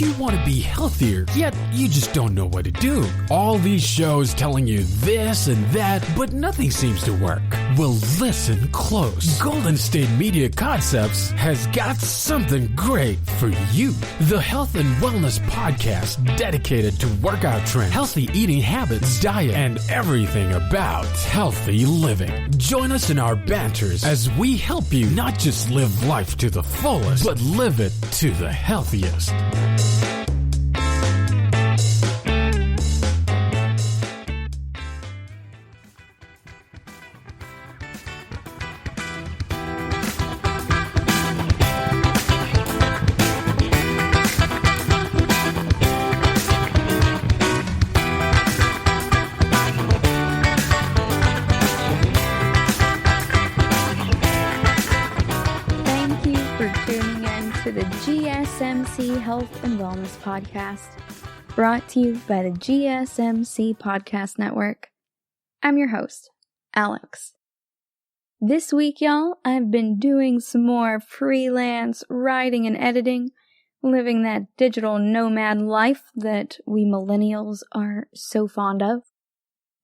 you want to be healthier, yet you just don't know what to do? All these shows telling you this and that, but nothing seems to work. Well, listen close. Golden State Media Concepts has got something great for you. The Health and Wellness Podcast dedicated to workout trends, healthy eating habits, diet, and everything about healthy living. Join us in our banters as we help you not just live life to the fullest, but live it to the healthiest. The GSMC Health and Wellness Podcast, brought to you by the GSMC Podcast Network. I'm your host, Alex. This week, y'all, I've been doing some more freelance writing and editing, living that digital nomad life that we millennials are so fond of.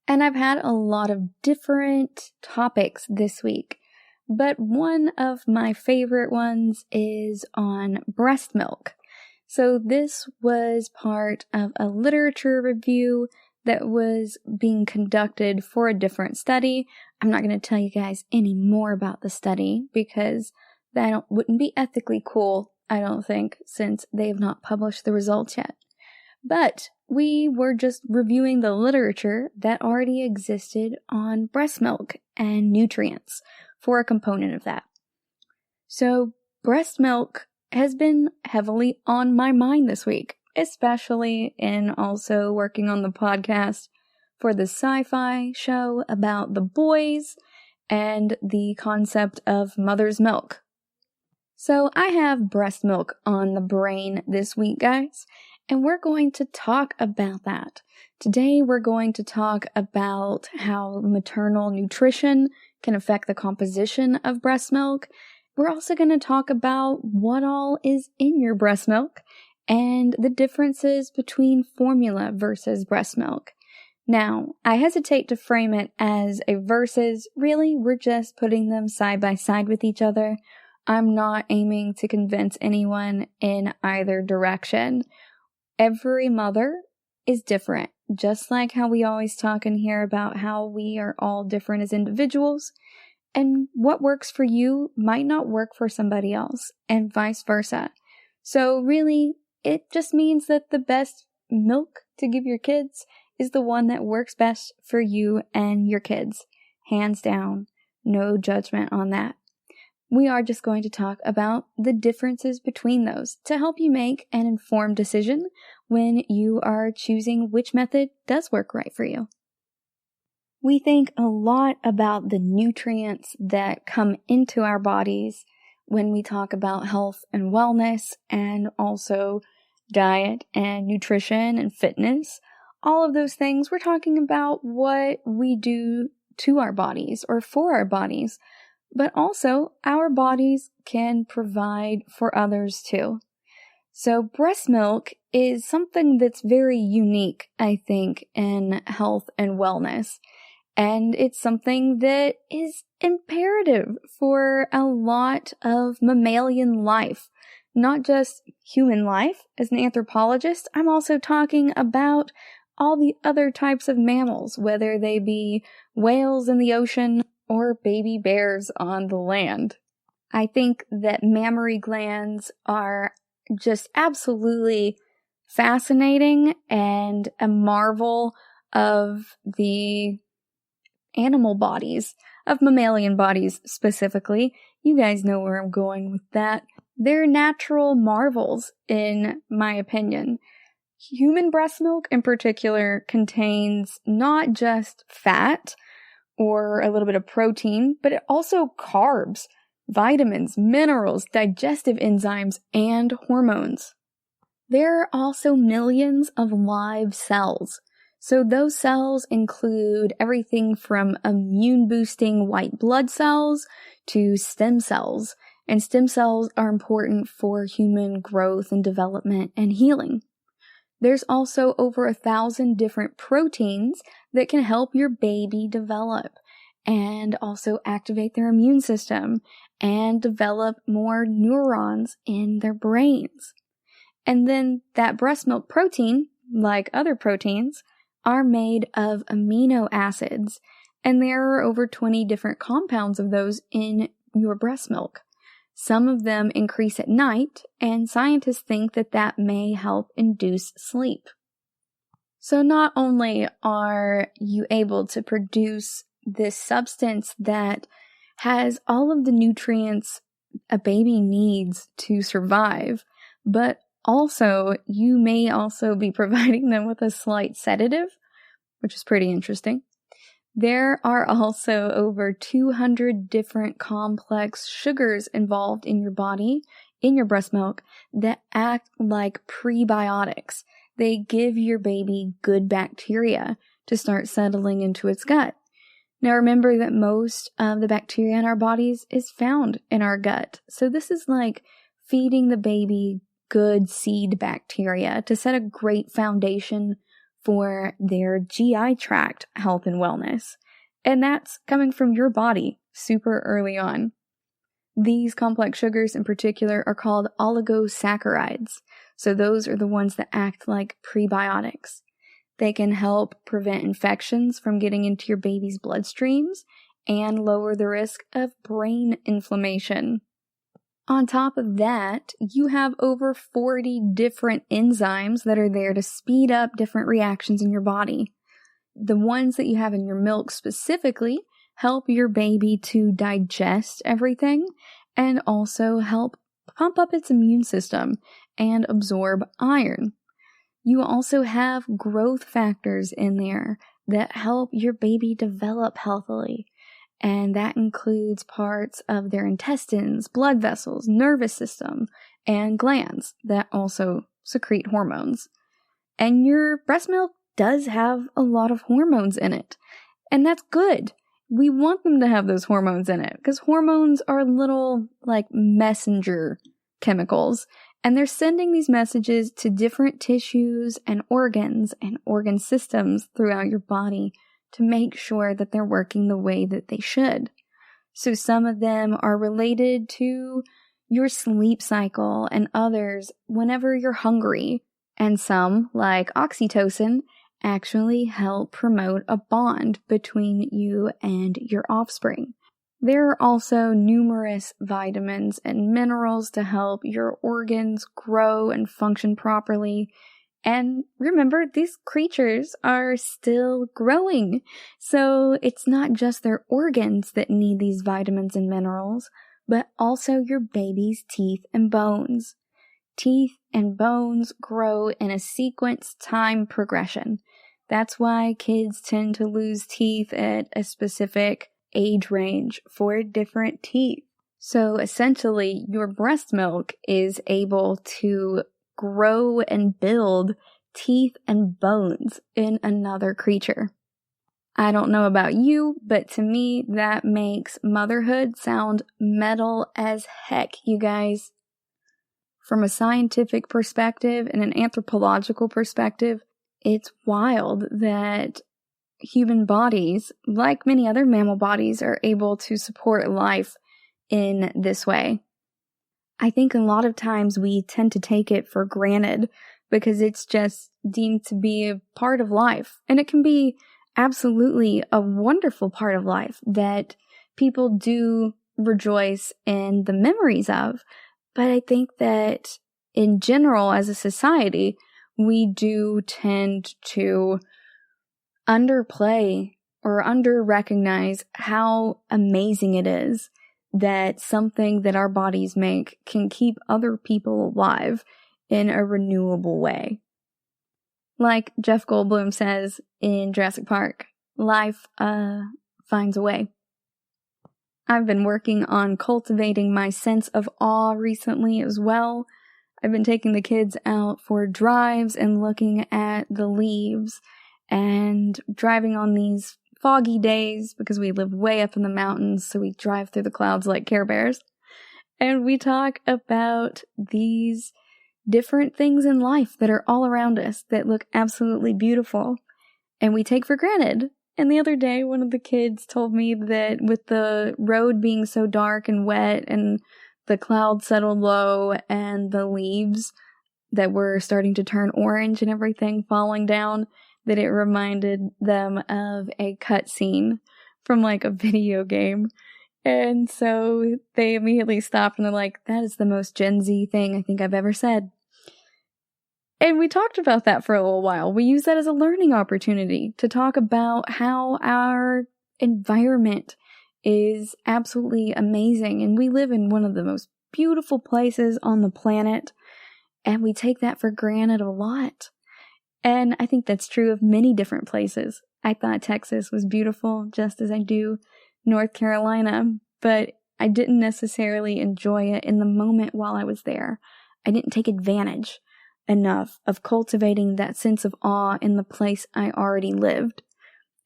And I've had a lot of different topics this week. But one of my favorite ones is on breast milk. So this was part of a literature review that was being conducted for a different study. I'm not going to tell you guys any more about the study because that wouldn't be ethically cool, I don't think, since they have not published the results yet. But we were just reviewing the literature that already existed on breast milk and nutrients for a component of that. So breast milk has been heavily on my mind this week, especially in also working on the podcast for the sci-fi show about the boys and the concept of mother's milk. So I have breast milk on the brain this week, guys, and we're going to talk about that. Today we're going to talk about how maternal nutrition can affect the composition of breast milk. We're also going to talk about what all is in your breast milk and the differences between formula versus breast milk. Now, I hesitate to frame it as a versus. Really, we're just putting them side by side with each other. I'm not aiming to convince anyone in either direction. Every mother is different. Just like how we always talk in here about how we are all different as individuals, and what works for you might not work for somebody else, and vice versa. So really, it just means that the best milk to give your kids is the one that works best for you and your kids. Hands down, no judgment on that. We are just going to talk about the differences between those to help you make an informed decision when you are choosing which method does work right for you. We think a lot about the nutrients that come into our bodies when we talk about health and wellness and also diet and nutrition and fitness. All of those things, we're talking about what we do to our bodies or for our bodies. But also, our bodies can provide for others too. So breast milk is something that's very unique, I think, in health and wellness. And it's something that is imperative for a lot of mammalian life, not just human life. As an anthropologist, I'm also talking about all the other types of mammals, whether they be whales in the ocean or baby bears on the land. I think that mammary glands are just absolutely fascinating and a marvel of the animal bodies, of mammalian bodies specifically. You guys know where I'm going with that. They're natural marvels, in my opinion. Human breast milk in particular contains not just fat, or a little bit of protein, but it also carbs, vitamins, minerals, digestive enzymes, and hormones. There are also millions of live cells. So those cells include everything from immune-boosting white blood cells to stem cells And stem cells are important for human growth and development and healing. There's also over 1,000 different proteins that can help your baby develop and also activate their immune system and develop more neurons in their brains. And then that breast milk protein, like other proteins, are made of amino acids, and there are over 20 different compounds of those in your breast milk. Some of them increase at night, and scientists think that that may help induce sleep. So not only are you able to produce this substance that has all of the nutrients a baby needs to survive, but also you may also be providing them with a slight sedative, which is pretty interesting. There are also over 200 different complex sugars involved in your body, in your breast milk, that act like prebiotics. They give your baby good bacteria to start settling into its gut. Now remember that most of the bacteria in our bodies is found in our gut. So this is like feeding the baby good seed bacteria to set a great foundation for their GI tract health and wellness. And that's coming from your body super early on. These complex sugars in particular are called oligosaccharides. So those are the ones that act like prebiotics. They can help prevent infections from getting into your baby's bloodstreams and lower the risk of brain inflammation. On top of that, you have over 40 different enzymes that are there to speed up different reactions in your body. The ones that you have in your milk specifically help your baby to digest everything and also help pump up its immune system and absorb iron. You also have growth factors in there that help your baby develop healthily. And that includes parts of their intestines, blood vessels, nervous system, and glands that also secrete hormones. And your breast milk does have a lot of hormones in it. And that's good. We want them to have those hormones in it because hormones are little like messenger chemicals. And they're sending these messages to different tissues and organ systems throughout your body to make sure that they're working the way that they should. So some of them are related to your sleep cycle and others whenever you're hungry. And some, like oxytocin, actually help promote a bond between you and your offspring. There are also numerous vitamins and minerals to help your organs grow and function properly. And remember, these creatures are still growing. So it's not just their organs that need these vitamins and minerals, but also your baby's teeth and bones. Teeth and bones grow in a sequence time progression. That's why kids tend to lose teeth at a specific age range for different teeth. So essentially, your breast milk is able to grow and build teeth and bones in another creature. I don't know about you, but to me, that makes motherhood sound metal as heck, you guys. From a scientific perspective and an anthropological perspective, it's wild that human bodies, like many other mammal bodies, are able to support life in this way. I think a lot of times we tend to take it for granted because it's just deemed to be a part of life. And it can be absolutely a wonderful part of life that people do rejoice in the memories of. But I think that in general, as a society, we do tend to underplay or under-recognize how amazing it is that something that our bodies make can keep other people alive in a renewable way. Like Jeff Goldblum says in Jurassic Park, life finds a way. I've been working on cultivating my sense of awe recently as well. I've been taking the kids out for drives and looking at the leaves and driving on these foggy days because we live way up in the mountains, so we drive through the clouds like Care Bears. And we talk about these different things in life that are all around us that look absolutely beautiful and we take for granted. And the other day, one of the kids told me that with the road being so dark and wet and the clouds settled low and the leaves that were starting to turn orange and everything falling down, that it reminded them of a cutscene from like a video game. And so they immediately stopped and they're like, that is the most Gen Z thing I think I've ever said. And we talked about that for a little while. We use that as a learning opportunity to talk about how our environment is absolutely amazing. And we live in one of the most beautiful places on the planet. And we take that for granted a lot. And I think that's true of many different places. I thought Texas was beautiful, just as I do North Carolina. But I didn't necessarily enjoy it in the moment while I was there. I didn't take advantage enough of cultivating that sense of awe in the place I already lived.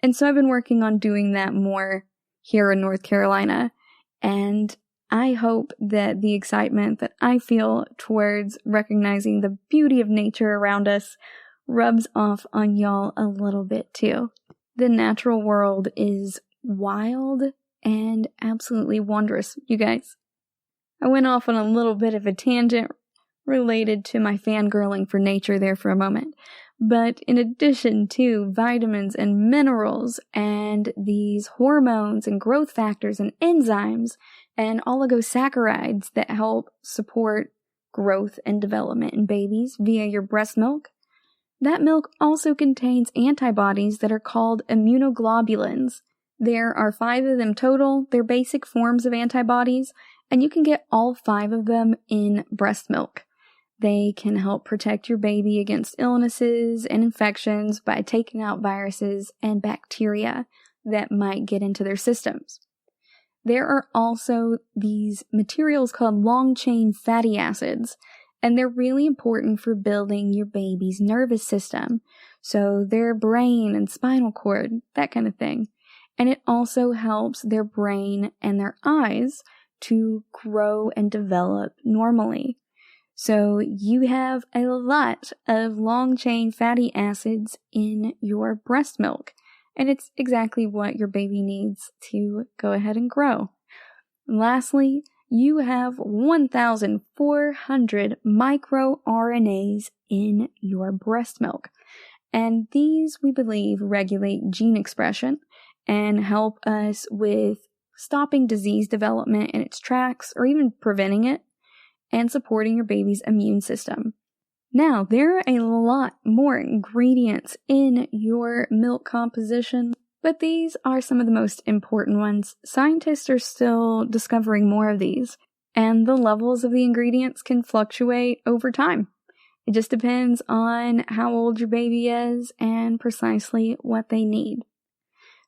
And so I've been working on doing that more here in North Carolina. And I hope that the excitement that I feel towards recognizing the beauty of nature around us rubs off on y'all a little bit too. The natural world is wild and absolutely wondrous, you guys. I went off on a little bit of a tangent related to my fangirling for nature there for a moment. But in addition to vitamins and minerals and these hormones and growth factors and enzymes and oligosaccharides that help support growth and development in babies via your breast milk, that milk also contains antibodies that are called immunoglobulins. There are 5 of them total. They're basic forms of antibodies, and you can get all 5 of them in breast milk. They can help protect your baby against illnesses and infections by taking out viruses and bacteria that might get into their systems. There are also these materials called long-chain fatty acids, and they're really important for building your baby's nervous system, so their brain and spinal cord, that kind of thing. And it also helps their brain and their eyes to grow and develop normally. So you have a lot of long-chain fatty acids in your breast milk, and it's exactly what your baby needs to go ahead and grow. Lastly, you have 1,400 microRNAs in your breast milk, and these, we believe, regulate gene expression and help us with stopping disease development in its tracks or even preventing it, and supporting your baby's immune system. Now, there are a lot more ingredients in your milk composition, but these are some of the most important ones. Scientists are still discovering more of these, and the levels of the ingredients can fluctuate over time. It just depends on how old your baby is and precisely what they need.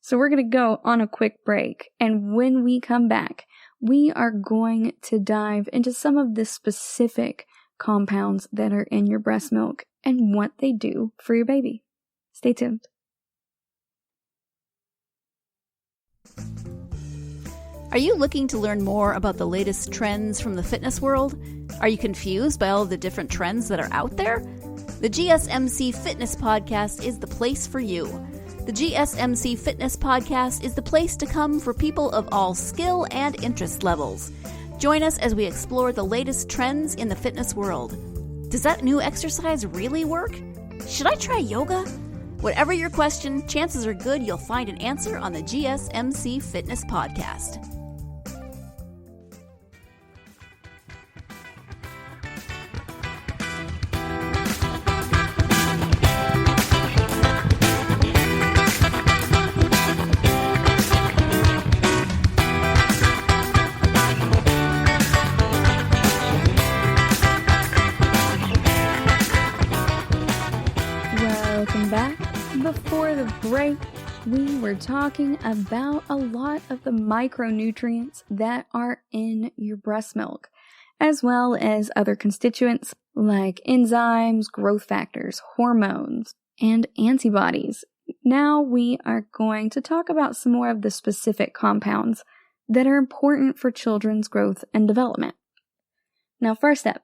So we're going to go on a quick break, and when we come back, we are going to dive into some of the specific compounds that are in your breast milk and what they do for your baby. Stay tuned. Are you looking to learn more about the latest trends from the fitness world? Are you confused by all of the different trends that are out there? The GSMC Fitness Podcast is the place for you. The GSMC Fitness Podcast is the place to come for people of all skill and interest levels. Join us as we explore the latest trends in the fitness world. Does that new exercise really work? Should I try yoga? Whatever your question, chances are good you'll find an answer on the GSMC Fitness Podcast. Before the break, we were talking about a lot of the micronutrients that are in your breast milk, as well as other constituents like enzymes, growth factors, hormones, and antibodies. Now we are going to talk about some more of the specific compounds that are important for children's growth and development. Now, first up,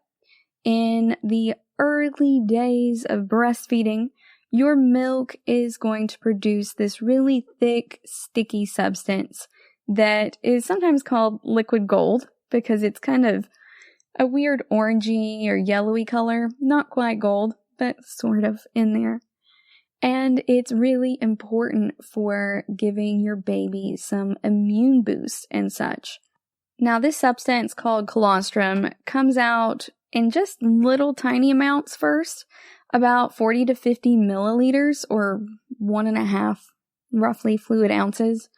in the early days of breastfeeding, your milk is going to produce this really thick, sticky substance that is sometimes called liquid gold because it's kind of a weird orangey or yellowy color. Not quite gold, but sort of in there. And it's really important for giving your baby some immune boost and such. Now, this substance called colostrum comes out in just little tiny amounts first, about 40 to 50 milliliters or 1.5 roughly fluid ounces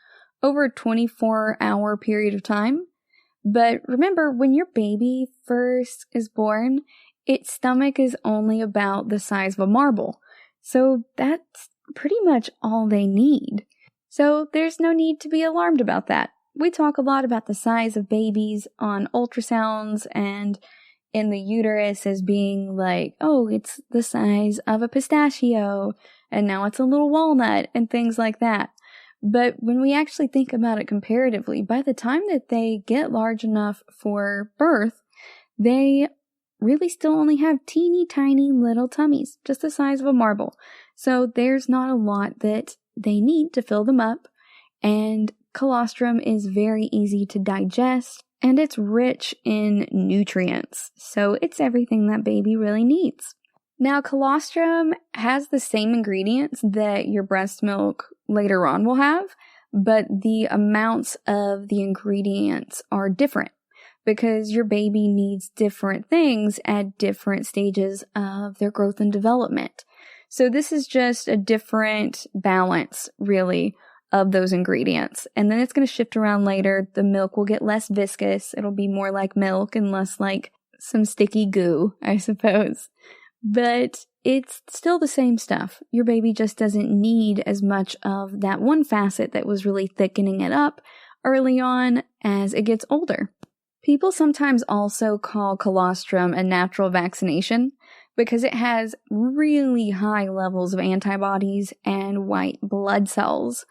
over a 24-hour period of time. But remember, when your baby first is born, its stomach is only about the size of a marble. So that's pretty much all they need. So there's no need to be alarmed about that. We talk a lot about the size of babies on ultrasounds and in the uterus as being like, oh, it's the size of a pistachio, and now it's a little walnut, and things like that. But when we actually think about it comparatively, by the time that they get large enough for birth, they really still only have teeny tiny little tummies, just the size of a marble. So there's not a lot that they need to fill them up, and colostrum is very easy to digest, and it's rich in nutrients, so it's everything that baby really needs. Now, colostrum has the same ingredients that your breast milk later on will have, but the amounts of the ingredients are different because your baby needs different things at different stages of their growth and development. So this is just a different balance, really, of those ingredients. And then it's going to shift around later. The milk will get less viscous. It'll be more like milk and less like some sticky goo, I suppose. But it's still the same stuff. Your baby just doesn't need as much of that one facet that was really thickening it up early on as it gets older. People sometimes also call colostrum a natural vaccination because it has really high levels of antibodies and white blood cells.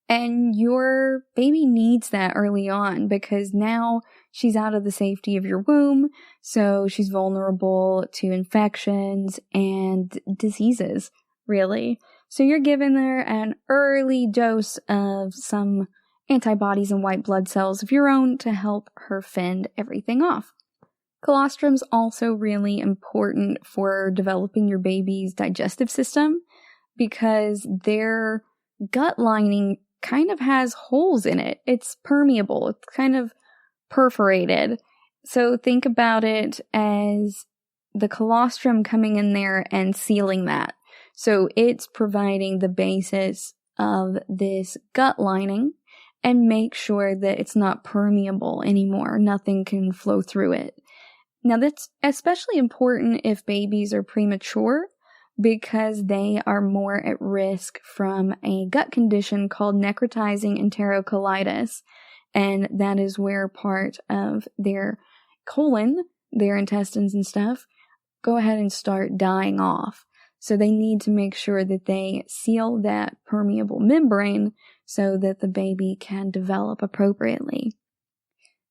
And your baby needs that early on because now she's out of the safety of your womb, so she's vulnerable to infections and diseases, really. So you're giving her an early dose of some antibodies and white blood cells of your own to help her fend everything off. Colostrum's also really important for developing your baby's digestive system because their gut lining kind of has holes in it. It's permeable. It's kind of perforated. So think about it as the colostrum coming in there and sealing that. So it's providing the basis of this gut lining and make sure that it's not permeable anymore. Nothing can flow through it. Now that's especially important if babies are premature, because they are more at risk from a gut condition called necrotizing enterocolitis, and that is where part of their colon, their intestines and stuff, go ahead and start dying off. So they need to make sure that they seal that permeable membrane so that the baby can develop appropriately.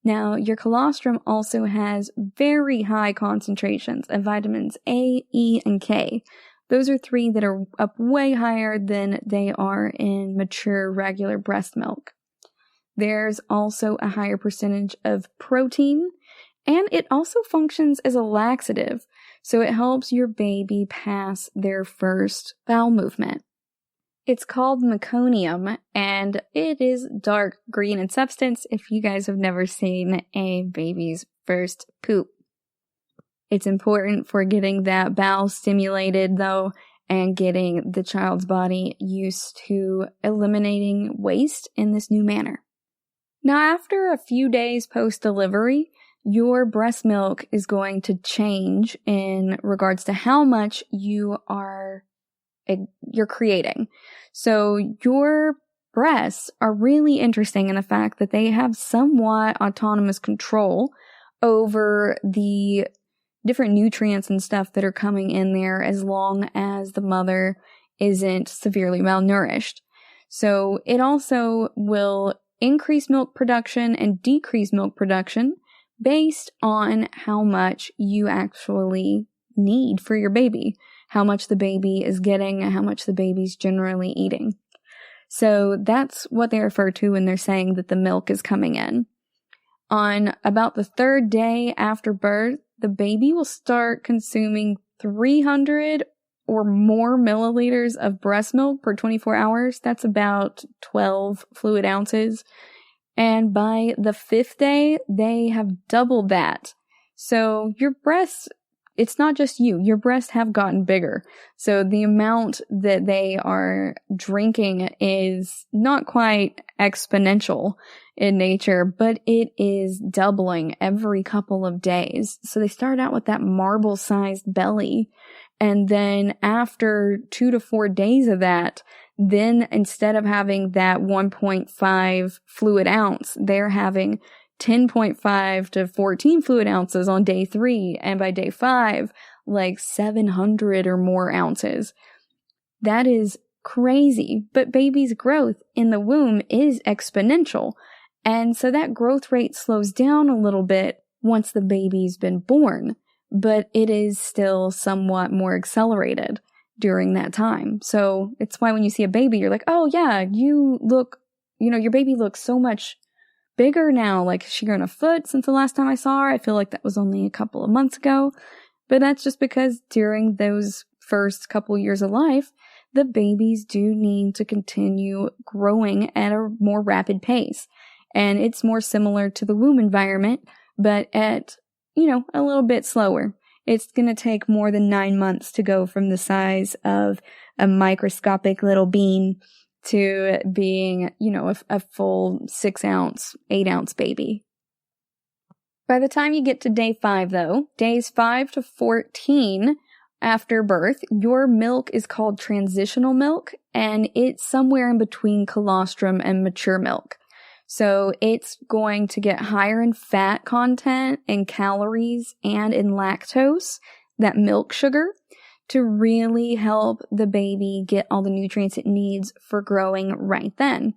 Now, your colostrum also has very high concentrations of vitamins A, E, and K. Those are 3 that are up way higher than they are in mature regular breast milk. There's also a higher percentage of protein, and it also functions as a laxative, so it helps your baby pass their first bowel movement. It's called meconium, and it is dark green in substance if you guys have never seen a baby's first poop. It's important for getting that bowel stimulated, though, and getting the child's body used to eliminating waste in this new manner. Now, after a few days post-delivery, your breast milk is going to change in regards to how much you're creating. So your breasts are really interesting in the fact that they have somewhat autonomous control over the different nutrients and stuff that are coming in there as long as the mother isn't severely malnourished. So it also will increase milk production and decrease milk production based on how much you actually need for your baby, how much the baby is getting, and how much the baby's generally eating. So that's what they refer to when they're saying that the milk is coming in. On about the 3rd day after birth, the baby will start consuming 300 or more milliliters of breast milk per 24 hours. That's about 12 fluid ounces. And by the 5th day, they have doubled that. So your breasts, it's not just you, your breasts have gotten bigger. So the amount that they are drinking is not quite exponential in nature, but it is doubling every couple of days. So they start out with that marble-sized belly. And then after 2 to 4 days of that, then instead of having that 1.5 fluid ounce, they're having 10.5 to 14 fluid ounces on day 3. And by day 5, like 700 or more ounces. That is crazy. But baby's growth in the womb is exponential. And so that growth rate slows down a little bit once the baby's been born. But it is still somewhat more accelerated during that time. So it's why when you see a baby, you're like, oh yeah, your baby looks so much bigger now. Like, is she grown a foot since the last time I saw her? I feel like that was only a couple of months ago. But that's just because during those first couple years of life, the babies do need to continue growing at a more rapid pace. And it's more similar to the womb environment, but at a little bit slower. It's going to take more than 9 months to go from the size of a microscopic little bean to being, a full 6 ounce, 8 ounce baby. By the time you get to day 5, though, days 5 to 14 after birth, your milk is called transitional milk, and it's somewhere in between colostrum and mature milk. So it's going to get higher in fat content, in calories, and in lactose, that milk sugar, to really help the baby get all the nutrients it needs for growing right then.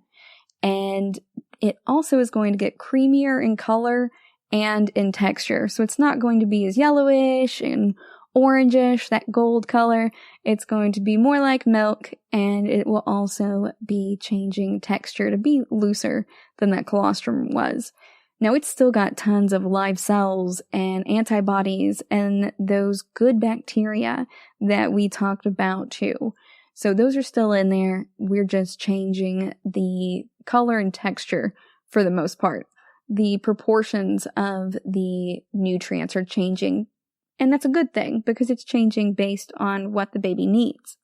And it also is going to get creamier in color and in texture. So it's not going to be as yellowish and orangish, that gold color. It's going to be more like milk, and it will also be changing texture to be looser than that colostrum was. Now, it's still got tons of live cells and antibodies and those good bacteria that we talked about too. So those are still in there. We're just changing the color and texture for the most part. The proportions of the nutrients are changing. And that's a good thing because it's changing based on what the baby needs.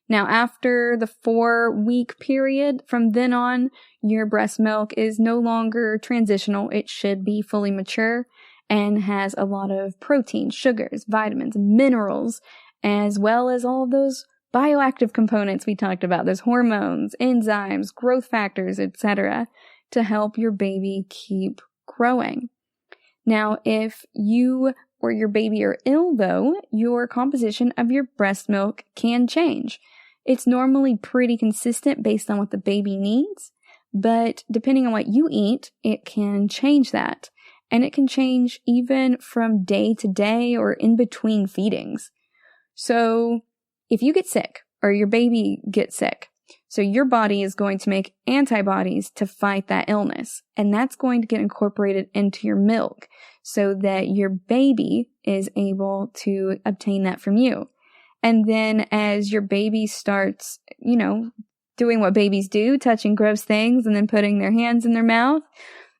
Now, after the 4-week period, from then on, your breast milk is no longer transitional. It should be fully mature and has a lot of protein, sugars, vitamins, minerals, as well as all of those bioactive components we talked about, those hormones, enzymes, growth factors, etc., to help your baby keep growing. Now, if you or your baby are ill, though, your composition of your breast milk can change. It's normally pretty consistent based on what the baby needs, but depending on what you eat, it can change that. And it can change even from day to day or in between feedings. So if you get sick or your baby gets sick, so your body is going to make antibodies to fight that illness, and that's going to get incorporated into your milk so that your baby is able to obtain that from you. And then as your baby starts, doing what babies do, touching gross things and then putting their hands in their mouth,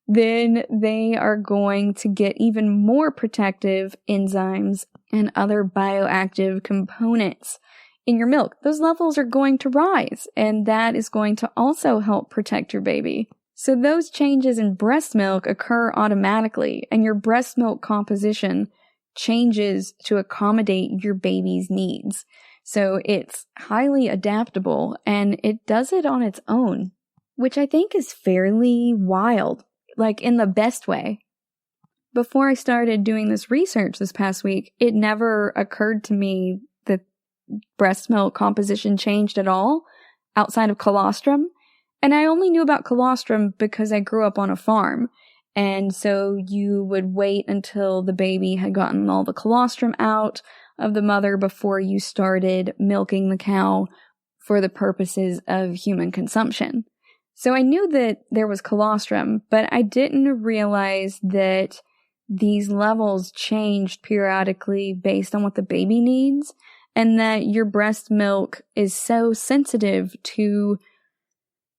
then they are going to get even more protective enzymes and other bioactive components in your milk. Those levels are going to rise, and that is going to also help protect your baby. So those changes in breast milk occur automatically, and your breast milk composition changes to accommodate your baby's needs. So it's highly adaptable, and it does it on its own, which I think is fairly wild, like in the best way. Before I started doing this research this past week, it never occurred to me that breast milk composition changed at all outside of colostrum. And I only knew about colostrum because I grew up on a farm. And so you would wait until the baby had gotten all the colostrum out of the mother before you started milking the cow for the purposes of human consumption. So I knew that there was colostrum, but I didn't realize that these levels changed periodically based on what the baby needs, and that your breast milk is so sensitive to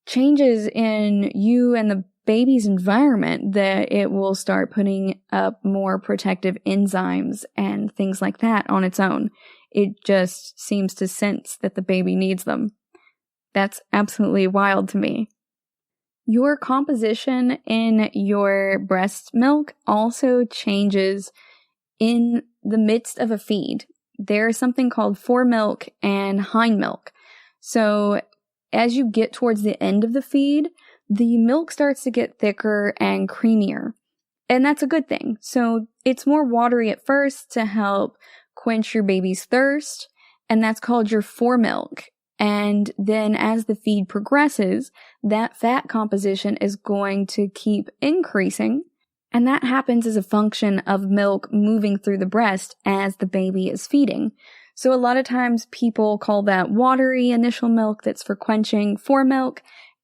changes in you and the baby's environment that it will start putting up more protective enzymes and things like that on its own. It just seems to sense that the baby needs them. That's absolutely wild to me. Your composition in your breast milk also changes in the midst of a feed. There's something called foremilk and hindmilk. So as you get towards the end of the feed, the milk starts to get thicker and creamier. And that's a good thing. So it's more watery at first to help quench your baby's thirst, and that's called your foremilk. And then as the feed progresses, that fat composition is going to keep increasing. And that happens as a function of milk moving through the breast as the baby is feeding. So a lot of times people call that watery initial milk that's for quenching foremilk,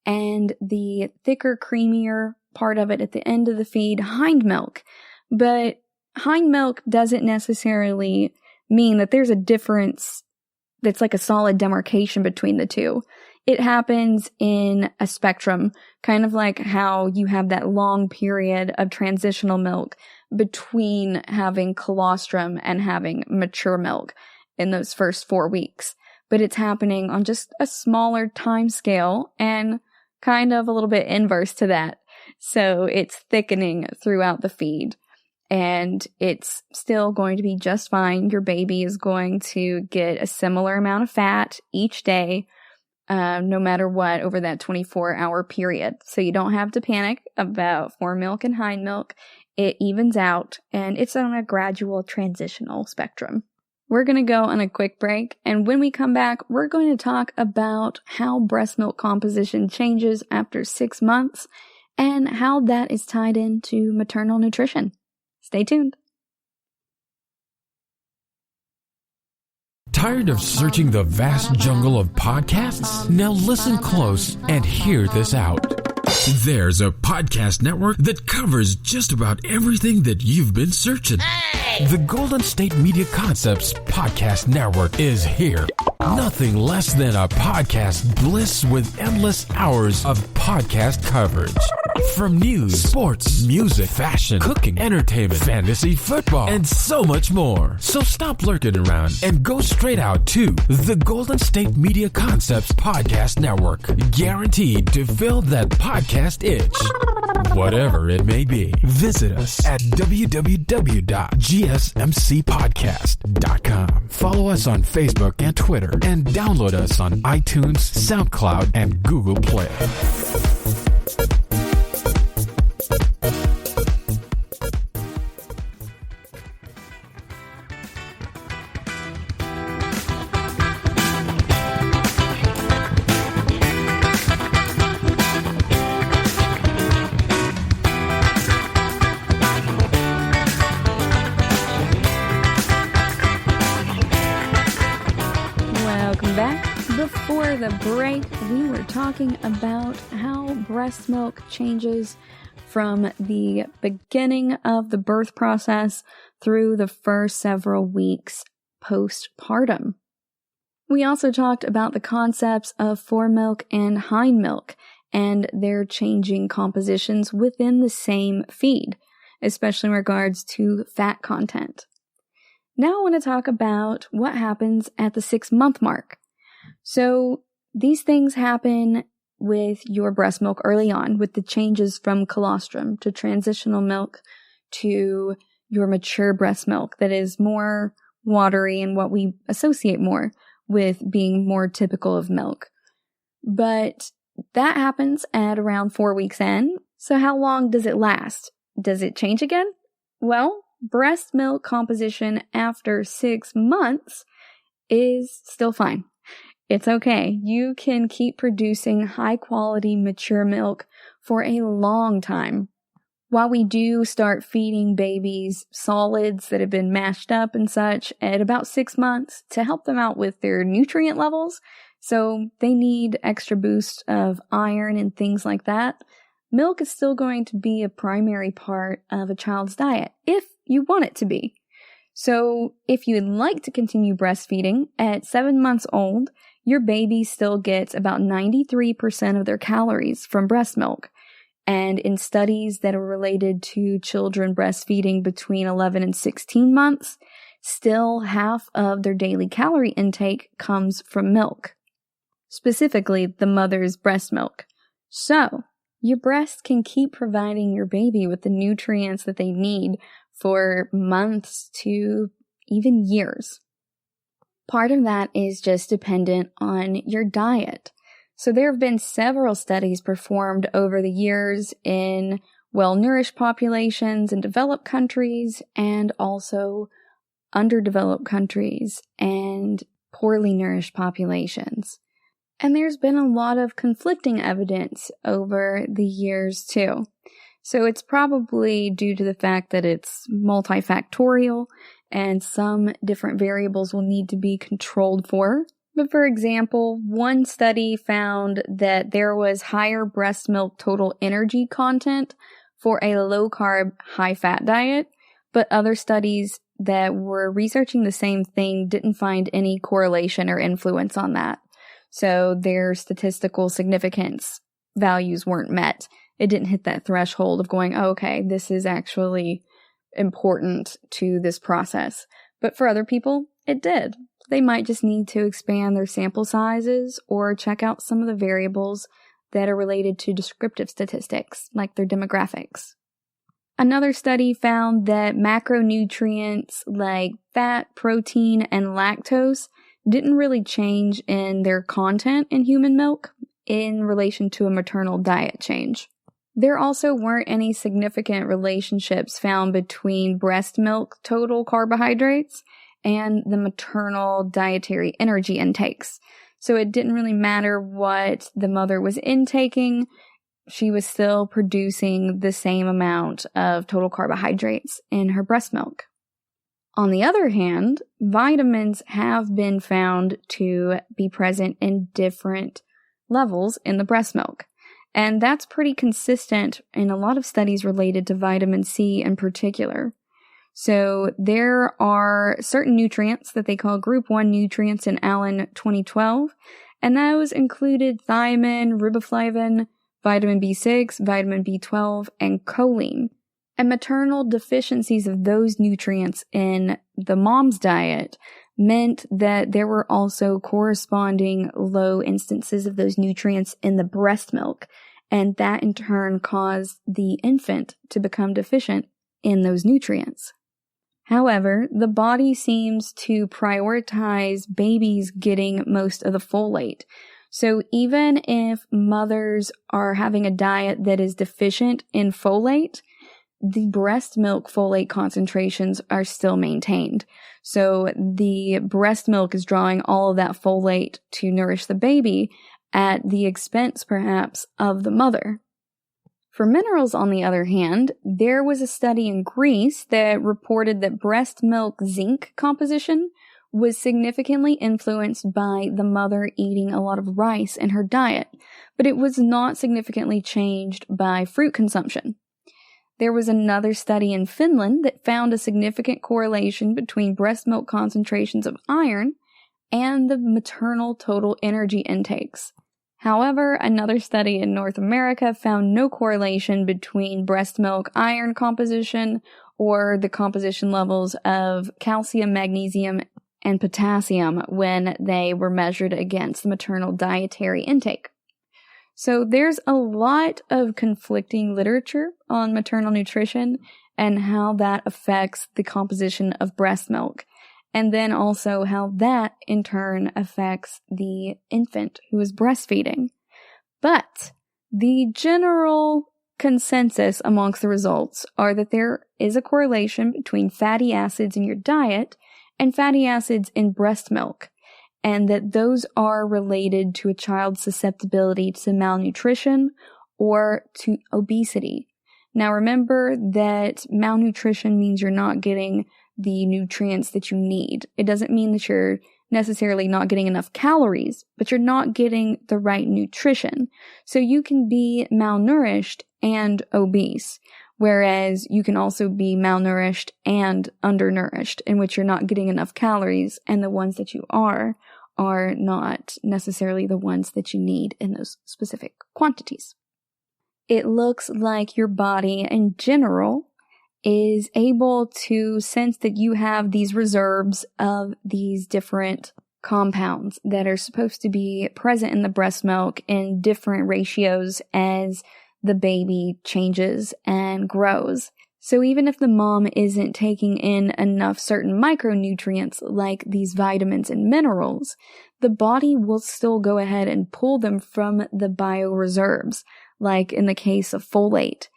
and the thicker, creamier part of it at the end of the feed, hindmilk. But hindmilk doesn't necessarily mean that there's a difference that's like a solid demarcation between the two. It happens in a spectrum, kind of like how you have that long period of transitional milk between having colostrum and having mature milk in those first 4 weeks. But it's happening on just a smaller time scale and kind of a little bit inverse to that. So it's thickening throughout the feed. And it's still going to be just fine. Your baby is going to get a similar amount of fat each day, no matter what, over that 24-hour period. So you don't have to panic about foremilk and hindmilk. It evens out, and it's on a gradual transitional spectrum. We're going to go on a quick break, and when we come back, we're going to talk about how breast milk composition changes after 6 months and how that is tied into maternal nutrition. Stay tuned. Tired of searching the vast jungle of podcasts? Now listen close and hear this out. There's a podcast network that covers just about everything that you've been searching. The Golden State Media Concepts Podcast Network is here. Nothing less than a podcast bliss with endless hours of podcast coverage. From news, sports, music, fashion, cooking, entertainment, fantasy, football, and so much more. So stop lurking around and go straight out to the Golden State Media Concepts Podcast Network. Guaranteed to fill that podcast itch. Whatever it may be. Visit us at www.gsmcpodcast.com. Follow us on Facebook and Twitter, and download us on iTunes, SoundCloud, and Google Play. Before the break, we were talking about how breast milk changes from the beginning of the birth process through the first several weeks postpartum. We also talked about the concepts of foremilk and hindmilk and their changing compositions within the same feed, especially in regards to fat content. Now I want to talk about what happens at the 6-month mark. So these things happen with your breast milk early on, with the changes from colostrum to transitional milk to your mature breast milk that is more watery and what we associate more with being more typical of milk. But that happens at around 4 weeks in. So how long does it last? Does it change again? Well, breast milk composition after 6 months is still fine. It's okay. You can keep producing high quality mature milk for a long time. While we do start feeding babies solids that have been mashed up and such at about 6 months to help them out with their nutrient levels, so they need extra boost of iron and things like that, milk is still going to be a primary part of a child's diet, if you want it to be. So if you'd like to continue breastfeeding, at 7 months old, your baby still gets about 93% of their calories from breast milk. And in studies that are related to children breastfeeding between 11 and 16 months, still half of their daily calorie intake comes from milk, specifically the mother's breast milk. So, your breast can keep providing your baby with the nutrients that they need for months to even years. Part of that is just dependent on your diet. So there have been several studies performed over the years in well-nourished populations in developed countries and also underdeveloped countries and poorly nourished populations. And there's been a lot of conflicting evidence over the years too. So it's probably due to the fact that it's multifactorial and some different variables will need to be controlled for. But for example, one study found that there was higher breast milk total energy content for a low-carb, high-fat diet, but other studies that were researching the same thing didn't find any correlation or influence on that. So their statistical significance values weren't met. It didn't hit that threshold of going, oh, okay, this is actually important to this process. But for other people, it did. They might just need to expand their sample sizes or check out some of the variables that are related to descriptive statistics, like their demographics. Another study found that macronutrients like fat, protein, and lactose didn't really change in their content in human milk in relation to a maternal diet change. There also weren't any significant relationships found between breast milk total carbohydrates and the maternal dietary energy intakes. So it didn't really matter what the mother was intaking, she was still producing the same amount of total carbohydrates in her breast milk. On the other hand, vitamins have been found to be present in different levels in the breast milk. And that's pretty consistent in a lot of studies related to vitamin C in particular. So there are certain nutrients that they call group 1 nutrients in Allen 2012, and those included thiamine, riboflavin, vitamin B6, vitamin B12, and choline. And maternal deficiencies of those nutrients in the mom's diet meant that there were also corresponding low instances of those nutrients in the breast milk, and that in turn caused the infant to become deficient in those nutrients. However, the body seems to prioritize babies getting most of the folate. So even if mothers are having a diet that is deficient in folate, the breast milk folate concentrations are still maintained. So the breast milk is drawing all of that folate to nourish the baby at the expense, perhaps, of the mother. For minerals, on the other hand, there was a study in Greece that reported that breast milk zinc composition was significantly influenced by the mother eating a lot of rice in her diet, but it was not significantly changed by fruit consumption. There was another study in Finland that found a significant correlation between breast milk concentrations of iron and the maternal total energy intakes. However, another study in North America found no correlation between breast milk iron composition or the composition levels of calcium, magnesium, and potassium when they were measured against the maternal dietary intake. So there's a lot of conflicting literature on maternal nutrition and how that affects the composition of breast milk, and then also how that in turn affects the infant who is breastfeeding. But the general consensus amongst the results are that there is a correlation between fatty acids in your diet and fatty acids in breast milk, and that those are related to a child's susceptibility to malnutrition or to obesity. Now remember that malnutrition means you're not getting the nutrients that you need. It doesn't mean that you're necessarily not getting enough calories, but you're not getting the right nutrition. So you can be malnourished and obese, whereas you can also be malnourished and undernourished, in which you're not getting enough calories, and the ones that you are not necessarily the ones that you need in those specific quantities. It looks like your body in general is able to sense that you have these reserves of these different compounds that are supposed to be present in the breast milk in different ratios as the baby changes and grows. So even if the mom isn't taking in enough certain micronutrients like these vitamins and minerals, the body will still go ahead and pull them from the bioreserves, like in the case of folate.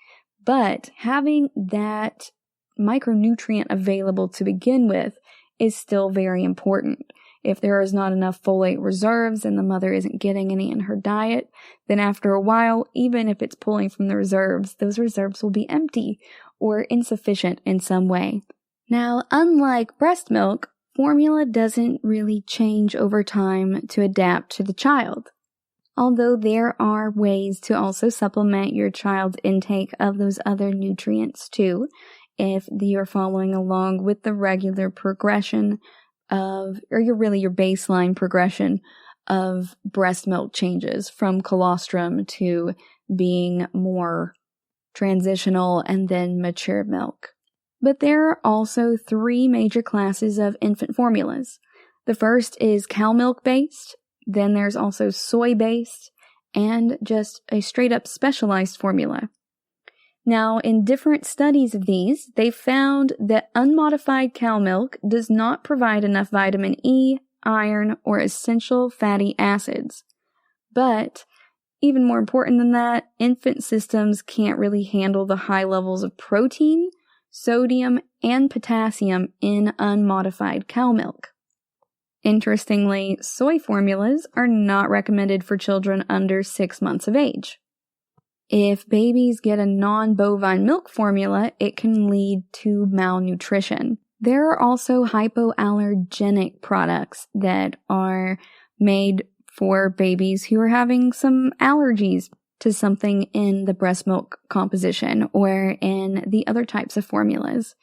But having that micronutrient available to begin with is still very important. If there is not enough folate reserves and the mother isn't getting any in her diet, then after a while, even if it's pulling from the reserves, those reserves will be empty or insufficient in some way. Now, unlike breast milk, formula doesn't really change over time to adapt to the child. Although there are ways to also supplement your child's intake of those other nutrients too, if you're following along with the regular progression your baseline progression of breast milk changes from colostrum to being more transitional and then mature milk. But there are also 3 major classes of infant formulas. The first is cow milk based, then there's also soy based, and just a straight up specialized formula. Now, in different studies of these, they found that unmodified cow milk does not provide enough vitamin E, iron, or essential fatty acids. But, even more important than that, infant systems can't really handle the high levels of protein, sodium, and potassium in unmodified cow milk. Interestingly, soy formulas are not recommended for children under 6 months of age. If babies get a non-bovine milk formula, it can lead to malnutrition. There are also hypoallergenic products that are made for babies who are having some allergies to something in the breast milk composition or in the other types of formulas.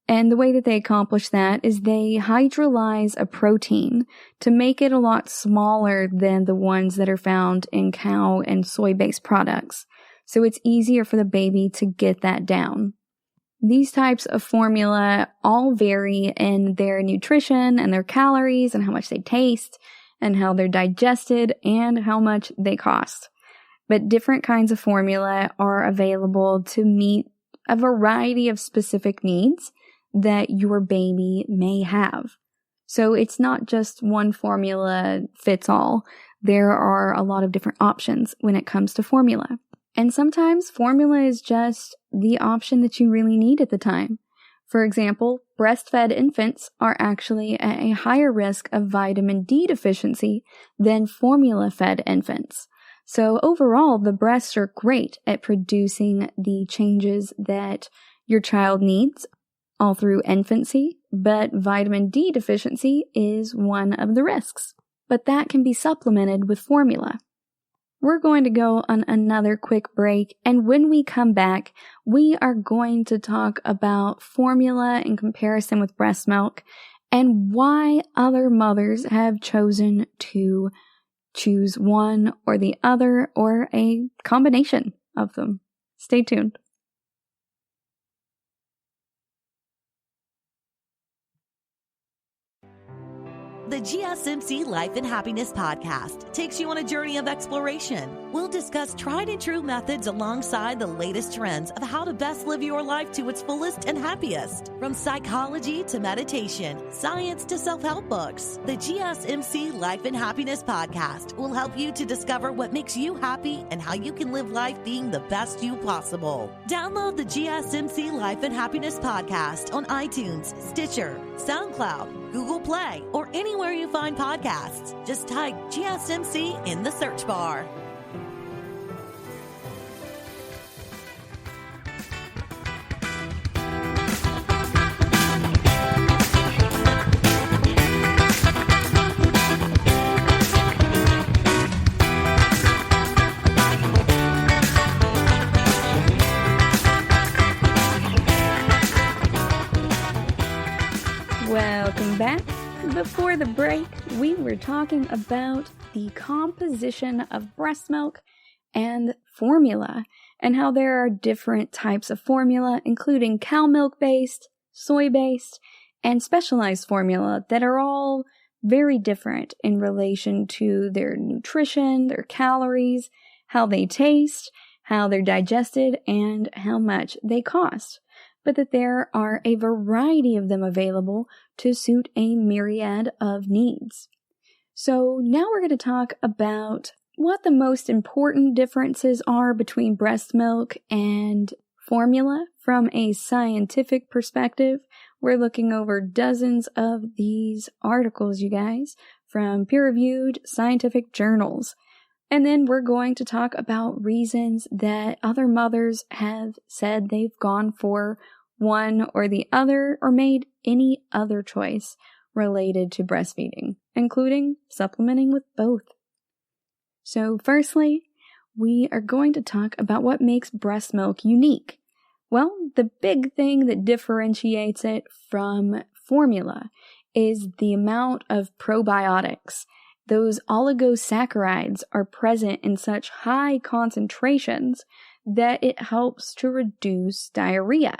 And the way that they accomplish that is they hydrolyze a protein to make it a lot smaller than the ones that are found in cow and soy-based products. So it's easier for the baby to get that down. These types of formula all vary in their nutrition and their calories and how much they taste and how they're digested and how much they cost. But different kinds of formula are available to meet a variety of specific needs that your baby may have. So it's not just one formula fits all. There are a lot of different options when it comes to formula. And sometimes formula is just the option that you really need at the time. For example, breastfed infants are actually at a higher risk of vitamin D deficiency than formula-fed infants. So overall, the breasts are great at producing the changes that your child needs all through infancy, but vitamin D deficiency is one of the risks. But that can be supplemented with formula. We're going to go on another quick break, and when we come back, we are going to talk about formula in comparison with breast milk and why other mothers have chosen to choose one or the other or a combination of them. Stay tuned. The GSMC Life and Happiness podcast takes you on a journey of exploration. We'll discuss tried and true methods alongside the latest trends of how to best live your life to its fullest and happiest. From psychology to meditation, science to self-help books, the GSMC Life and Happiness podcast will help you to discover what makes you happy and how you can live life being the best you possible. Download the GSMC Life and Happiness podcast on iTunes, Stitcher, SoundCloud, Google Play, or anywhere you find podcasts. Just type GSMC in the search bar. Before the break, we were talking about the composition of breast milk and formula, and how there are different types of formula, including cow milk-based, soy-based, and specialized formula that are all very different in relation to their nutrition, their calories, how they taste, how they're digested, and how much they cost. But that there are a variety of them available to suit a myriad of needs. So now we're going to talk about what the most important differences are between breast milk and formula from a scientific perspective. We're looking over dozens of these articles, you guys, from peer-reviewed scientific journals. And then we're going to talk about reasons that other mothers have said they've gone for one or the other, or made any other choice related to breastfeeding, including supplementing with both. So firstly, we are going to talk about what makes breast milk unique. Well, the big thing that differentiates it from formula is the amount of probiotics. Those oligosaccharides are present in such high concentrations that it helps to reduce diarrhea.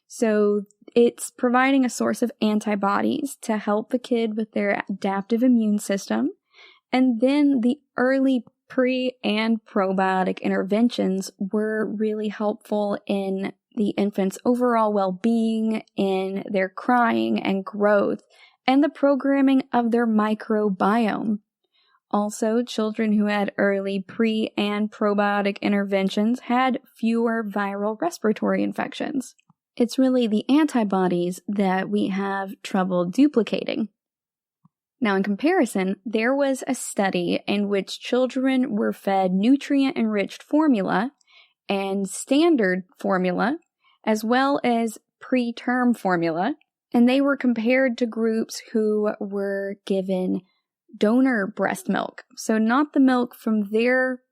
So it's providing a source of antibodies to help the kid with their adaptive immune system. And then the early pre- and probiotic interventions were really helpful in the infant's overall well-being, in their crying and growth, and the programming of their microbiome. Also, children who had early pre- and probiotic interventions had fewer viral respiratory infections. It's really the antibodies that we have trouble duplicating. Now, in comparison, there was a study in which children were fed nutrient-enriched formula and standard formula, as well as preterm formula, and they were compared to groups who were given donor breast milk. So not the milk from their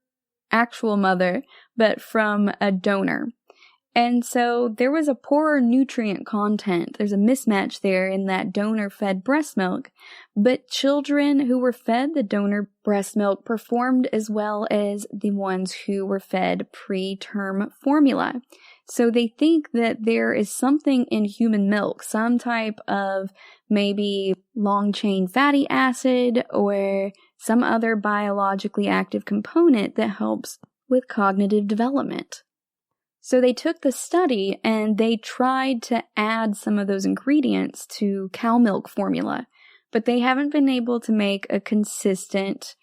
actual mother, but from a donor. And so there was a poorer nutrient content. There's a mismatch there in that donor-fed breast milk. But children who were fed the donor breast milk performed as well as the ones who were fed preterm formula. So they think that there is something in human milk, some type of maybe long-chain fatty acid or some other biologically active component that helps with cognitive development. So they took the study and they tried to add some of those ingredients to cow milk formula, but they haven't been able to make a consistent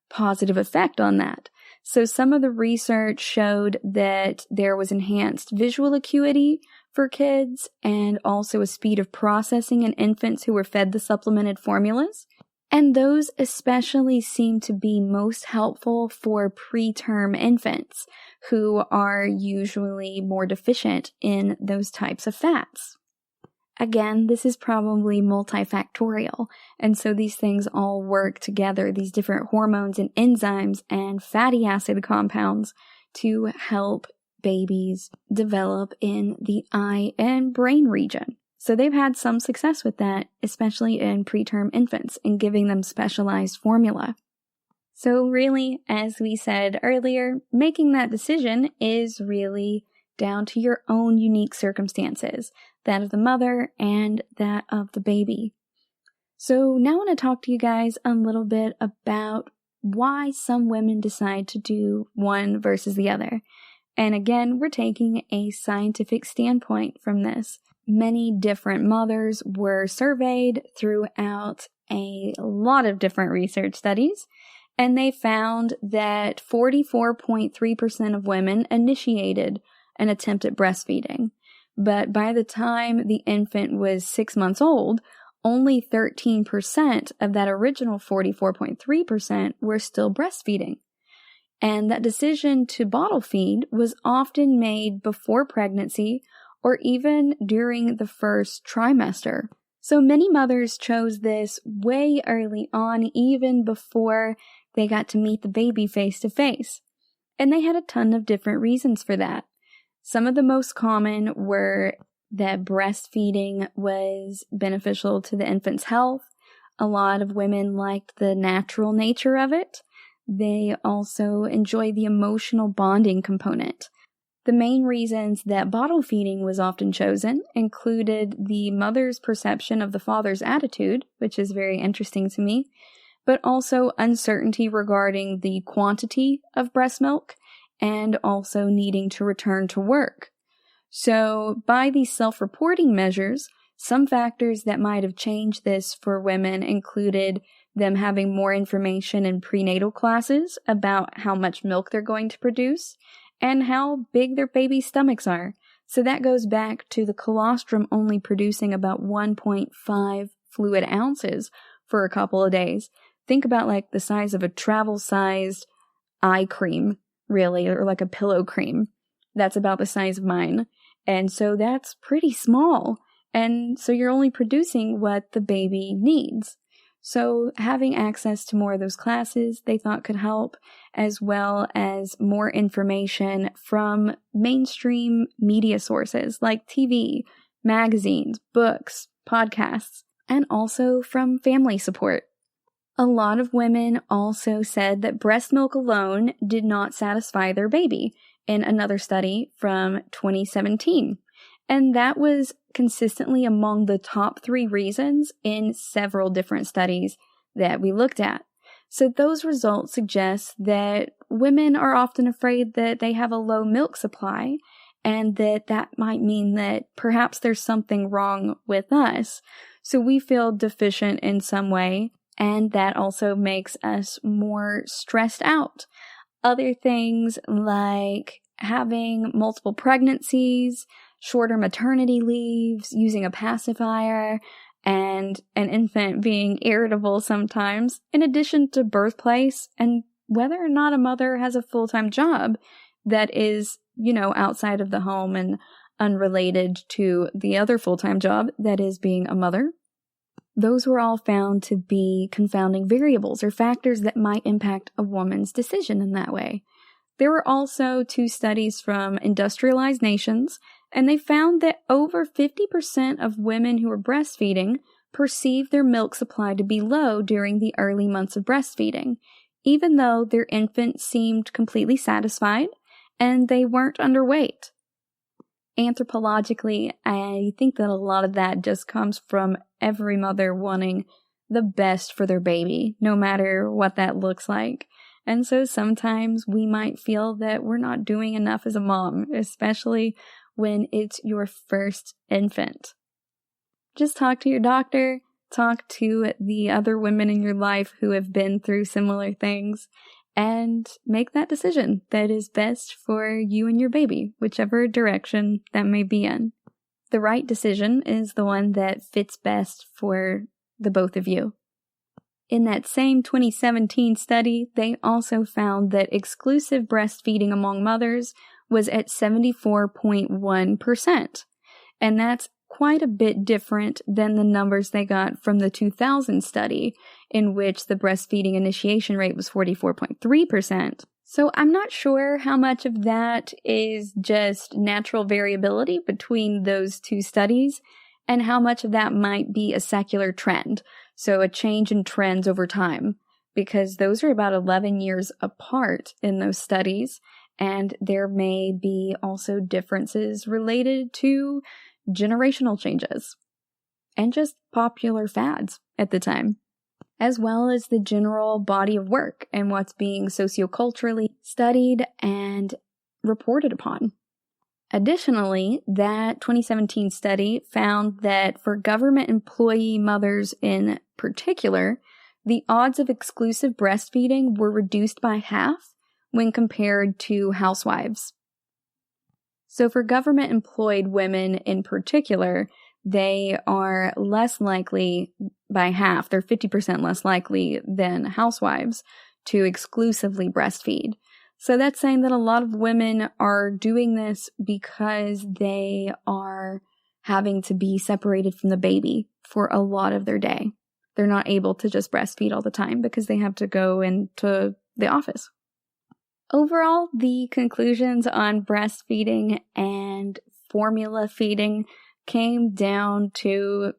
positive effect on that. So some of the research showed that there was enhanced visual acuity for kids and also a speed of processing in infants who were fed the supplemented formulas. And those especially seem to be most helpful for preterm infants who are usually more deficient in those types of fats. Again, this is probably multifactorial, and so these things all work together, these different hormones and enzymes and fatty acid compounds, to help babies develop in the eye and brain region. So they've had some success with that, especially in preterm infants, in giving them specialized formula. So really, as we said earlier, making that decision is really down to your own unique circumstances, that of the mother and that of the baby. So now I want to talk to you guys a little bit about why some women decide to do one versus the other. And again, we're taking a scientific standpoint from this. Many different mothers were surveyed throughout a lot of different research studies, and they found that 44.3% of women initiated an attempt at breastfeeding. But by the time the infant was 6 months old, only 13% of that original 44.3% were still breastfeeding. And that decision to bottle feed was often made before pregnancy or even during the first trimester. So many mothers chose this way early on, even before they got to meet the baby face to face. And they had a ton of different reasons for that. Some of the most common were that breastfeeding was beneficial to the infant's health. A lot of women liked the natural nature of it. They also enjoy the emotional bonding component. The main reasons that bottle feeding was often chosen included the mother's perception of the father's attitude, which is very interesting to me, but also uncertainty regarding the quantity of breast milk and also needing to return to work. So by these self-reporting measures, some factors that might have changed this for women included them having more information in prenatal classes about how much milk they're going to produce and how big their baby's stomachs are. So that goes back to the colostrum only producing about 1.5 fluid ounces for a couple of days. Think about like the size of a travel-sized eye cream, really, or like a pillow cream. That's about the size of mine. And so that's pretty small. And so you're only producing what the baby needs. So having access to more of those classes they thought could help, as well as more information from mainstream media sources like TV, magazines, books, podcasts, and also from family support. A lot of women also said that breast milk alone did not satisfy their baby in another study from 2017. And that was consistently among the top 3 reasons in several different studies that we looked at. So those results suggest that women are often afraid that they have a low milk supply and that might mean that perhaps there's something wrong with us. So we feel deficient in some way, and that also makes us more stressed out. Other things like having multiple pregnancies, shorter maternity leaves, using a pacifier, and an infant being irritable sometimes, in addition to birthplace and whether or not a mother has a full-time job that is, outside of the home and unrelated to the other full-time job that is being a mother. Those were all found to be confounding variables or factors that might impact a woman's decision in that way. There were also 2 studies from industrialized nations, and they found that over 50% of women who were breastfeeding perceived their milk supply to be low during the early months of breastfeeding, even though their infant seemed completely satisfied and they weren't underweight. Anthropologically, I think that a lot of that just comes from every mother wanting the best for their baby, no matter what that looks like. And so sometimes we might feel that we're not doing enough as a mom, especially when it's your first infant. Just talk to your doctor, talk to the other women in your life who have been through similar things, and make that decision that is best for you and your baby, whichever direction that may be in. The right decision is the one that fits best for the both of you. In that same 2017 study, they also found that exclusive breastfeeding among mothers was at 74.1%. And that's quite a bit different than the numbers they got from the 2000 study, in which the breastfeeding initiation rate was 44.3%. So I'm not sure how much of that is just natural variability between those 2 studies and how much of that might be a secular trend. So a change in trends over time, because those are about 11 years apart in those studies, and there may be also differences related to generational changes and just popular fads at the time, as well as the general body of work and what's being socioculturally studied and reported upon. Additionally, that 2017 study found that for government employee mothers in particular, the odds of exclusive breastfeeding were reduced by half when compared to housewives. So for government employed women in particular, they are less likely by half, they're 50% less likely than housewives to exclusively breastfeed. So that's saying that a lot of women are doing this because they are having to be separated from the baby for a lot of their day. They're not able to just breastfeed all the time because they have to go into the office. Overall, the conclusions on breastfeeding and formula feeding came down to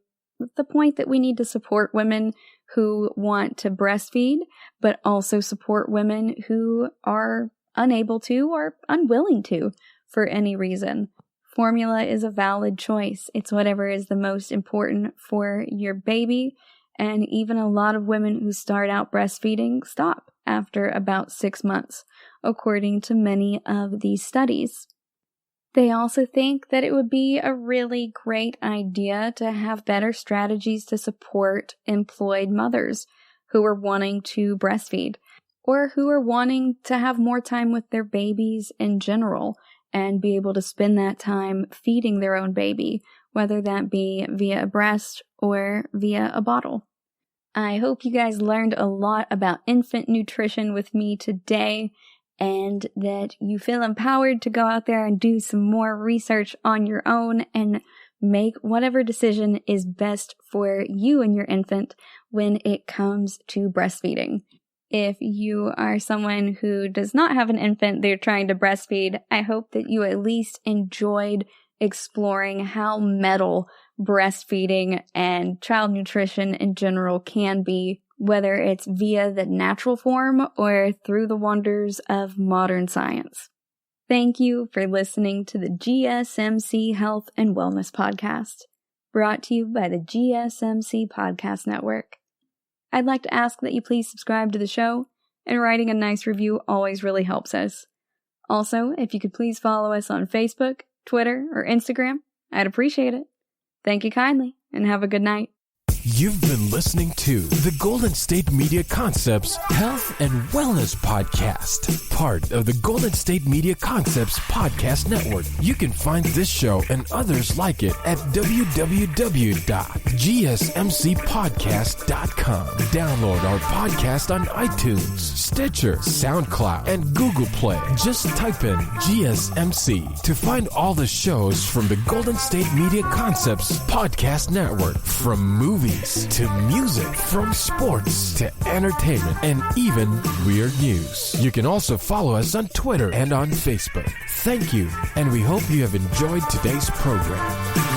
the point that we need to support women who want to breastfeed, but also support women who are unable to or unwilling to for any reason. Formula is a valid choice. It's whatever is the most important for your baby. And even a lot of women who start out breastfeeding stop after about 6 months, according to many of these studies. They also think that it would be a really great idea to have better strategies to support employed mothers who are wanting to breastfeed or who are wanting to have more time with their babies in general and be able to spend that time feeding their own baby, whether that be via a breast or via a bottle. I hope you guys learned a lot about infant nutrition with me today, and that you feel empowered to go out there and do some more research on your own and make whatever decision is best for you and your infant when it comes to breastfeeding. If you are someone who does not have an infant they're trying to breastfeed, I hope that you at least enjoyed exploring how metal breastfeeding and child nutrition in general can be, whether it's via the natural form or through the wonders of modern science. Thank you for listening to the GSMC Health and Wellness Podcast, brought to you by the GSMC Podcast Network. I'd like to ask that you please subscribe to the show, and writing a nice review always really helps us. Also, if you could please follow us on Facebook, Twitter, or Instagram, I'd appreciate it. Thank you kindly, and have a good night. You've been listening to the Golden State Media Concepts Health and Wellness Podcast, part of the Golden State Media Concepts Podcast Network. You can find this show and others like it at www.gsmcpodcast.com. Download our podcast on iTunes, Stitcher, SoundCloud, and Google Play. Just type in GSMC to find all the shows from the Golden State Media Concepts Podcast Network, from movies to music, from sports to entertainment, and even weird news. You can also follow us on Twitter and on Facebook. Thank you, and we hope you have enjoyed today's program.